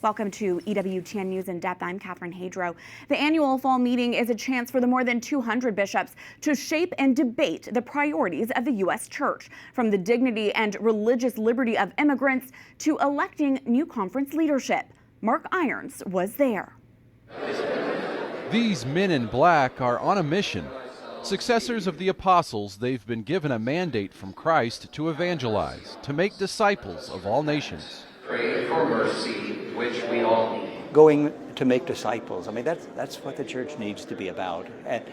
Welcome to EWTN News In Depth. I'm Catherine Hadro. The annual fall meeting is a chance for the more than 200 bishops to shape and debate the priorities of the U.S. Church, from the dignity and religious liberty of immigrants to electing new conference leadership. Mark Irons was there. These men in black are on a mission. Successors of the apostles, they've been given a mandate from Christ to evangelize, to make disciples of all nations. Pray for mercy, which we all need. Going to make disciples. I mean, that's what the church needs to be about. And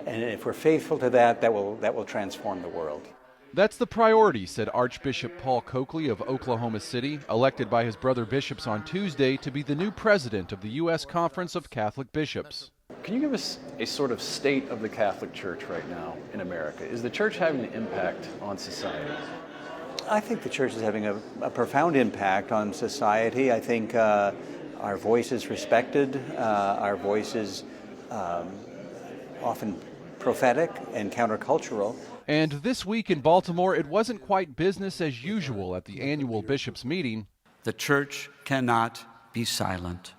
if we're faithful to that, that will transform the world. That's the priority, said Archbishop Paul Coakley of Oklahoma City, elected by his brother bishops on Tuesday to be the new president of the U.S. Conference of Catholic Bishops. Can you give us a sort of state of the Catholic Church right now in America? Is the church having an impact on society? I think the church is having a profound impact on society. I think our voice is respected. Our voice is often prophetic and countercultural. And this week in Baltimore, it wasn't quite business as usual at the annual bishops' meeting. The church cannot be silent.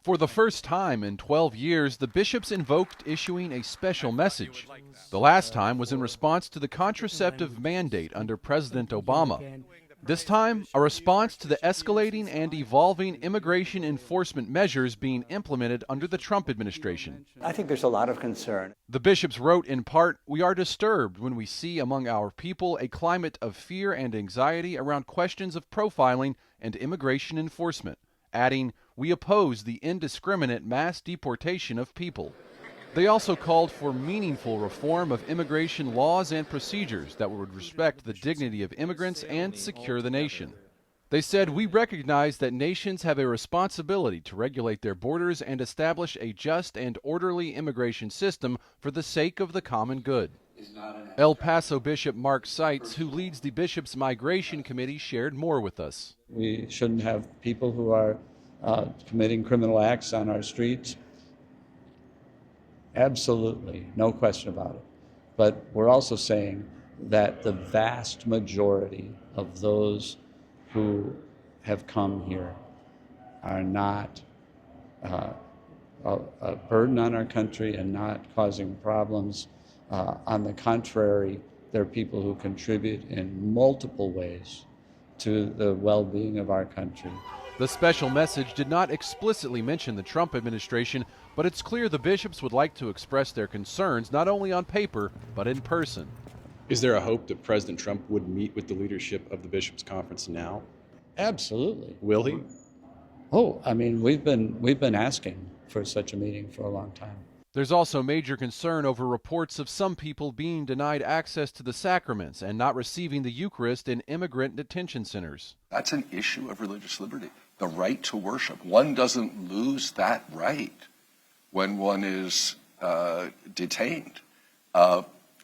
For the first time in 12 years, the bishops invoked issuing a special message. The last time was in response to the contraceptive mandate under President Obama. This time, a response to the escalating and evolving immigration enforcement measures being implemented under the Trump administration. I think there's a lot of concern. The bishops wrote in part, "We are disturbed when we see among our people a climate of fear and anxiety around questions of profiling and immigration enforcement," adding, "We oppose the indiscriminate mass deportation of people." They also called for meaningful reform of immigration laws and procedures that would respect the dignity of immigrants and secure the nation. They said, "We recognize that nations have a responsibility to regulate their borders and establish a just and orderly immigration system for the sake of the common good." El Paso Bishop Mark Seitz, who leads the Bishops' Migration Committee, shared more with us. We shouldn't have people who are committing criminal acts on our streets. Absolutely, no question about it. But we're also saying that the vast majority of those who have come here are not a burden on our country and not causing problems. On the contrary, they're people who contribute in multiple ways to the well-being of our country. The special message did not explicitly mention the Trump administration, but it's clear the bishops would like to express their concerns not only on paper, but in person. Is there a hope that President Trump would meet with the leadership of the Bishops' Conference now? Absolutely. Will he? Oh, I mean, we've been asking for such a meeting for a long time. There's also major concern over reports of some people being denied access to the sacraments and not receiving the Eucharist in immigrant detention centers. That's an issue of religious liberty, the right to worship. One doesn't lose that right when one is detained,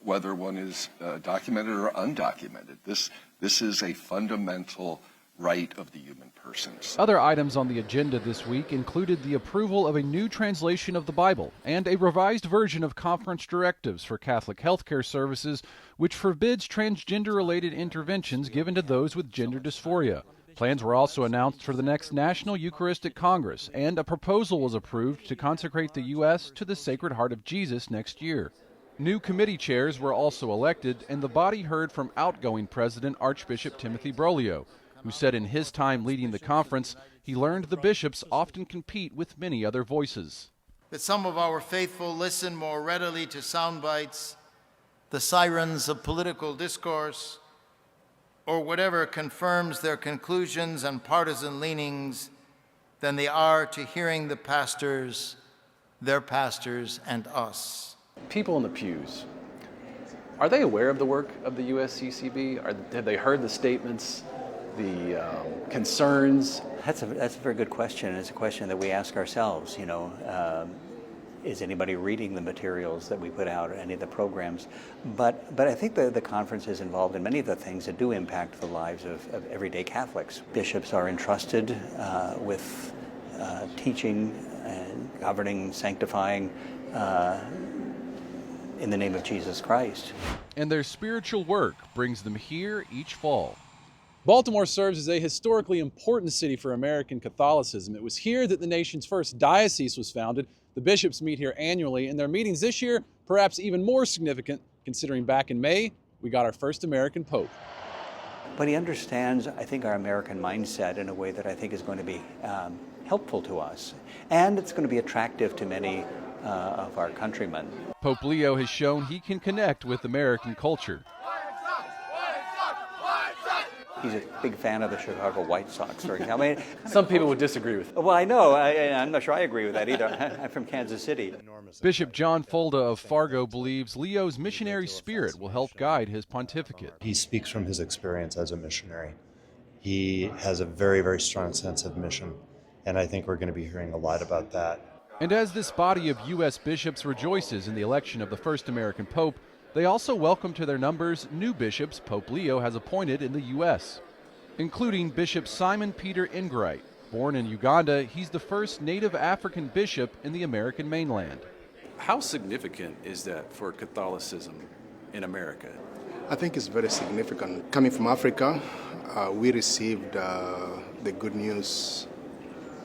whether one is documented or undocumented. This is a fundamental right of the human persons. Other items on the agenda this week included the approval of a new translation of the Bible and a revised version of conference directives for Catholic healthcare services, which forbids transgender-related interventions given to those with gender dysphoria. Plans were also announced for the next National Eucharistic Congress, and a proposal was approved to consecrate the U.S. to the Sacred Heart of Jesus next year. New committee chairs were also elected, and the body heard from outgoing President Archbishop Timothy Broglio, who said in his time leading the conference, he learned the bishops often compete with many other voices. That some of our faithful listen more readily to sound bites, the sirens of political discourse, or whatever confirms their conclusions and partisan leanings than they are to hearing the pastors, their pastors, and us. People in the pews, are they aware of the work of the USCCB? Have they heard the statements, the concerns? That's a very good question. It's a question that we ask ourselves, is anybody reading the materials that we put out or any of the programs? But I think the conference is involved in many of the things that do impact the lives of everyday Catholics. Bishops are entrusted with teaching and governing, sanctifying in the name of Jesus Christ. And their spiritual work brings them here each fall. Baltimore serves as a historically important city for American Catholicism. It was here that the nation's first diocese was founded. The bishops meet here annually, and their meetings this year perhaps even more significant, considering back in May, we got our first American Pope. But he understands, I think, our American mindset in a way that I think is going to be helpful to us. And it's going to be attractive to many of our countrymen. Pope Leo has shown he can connect with American culture. He's a big fan of the Chicago White Sox, for example. I mean, some people would disagree with that. Well, I know. I'm not sure I agree with that either. I'm from Kansas City. Bishop John Folda of Fargo believes Leo's missionary spirit will help guide his pontificate. He speaks from his experience as a missionary. He has a very, very strong sense of mission, and I think we're going to be hearing a lot about that. And as this body of U.S. bishops rejoices in the election of the first American Pope, they also welcome to their numbers new bishops Pope Leo has appointed in the U.S., including Bishop Simon Peter Ingrite. Born in Uganda, he's the first native African bishop in the American mainland. How significant is that for Catholicism in America? I think it's very significant. Coming from Africa, we received the good news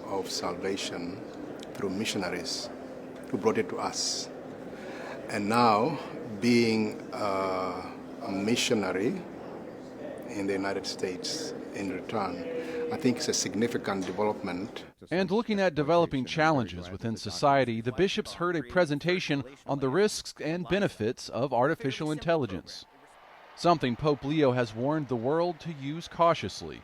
of salvation through missionaries who brought it to us. And now, being a missionary in the United States in return, I think it's a significant development. And looking at developing challenges within society, the bishops heard a presentation on the risks and benefits of artificial intelligence, something Pope Leo has warned the world to use cautiously.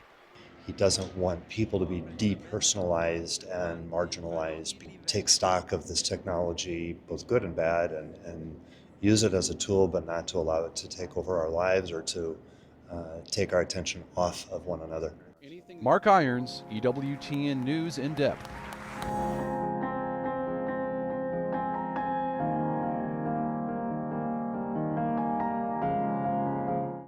He doesn't want people to be depersonalized and marginalized. Take stock of this technology, both good and bad, and use it as a tool, but not to allow it to take over our lives or to take our attention off of one another. Mark Irons, EWTN News in Depth.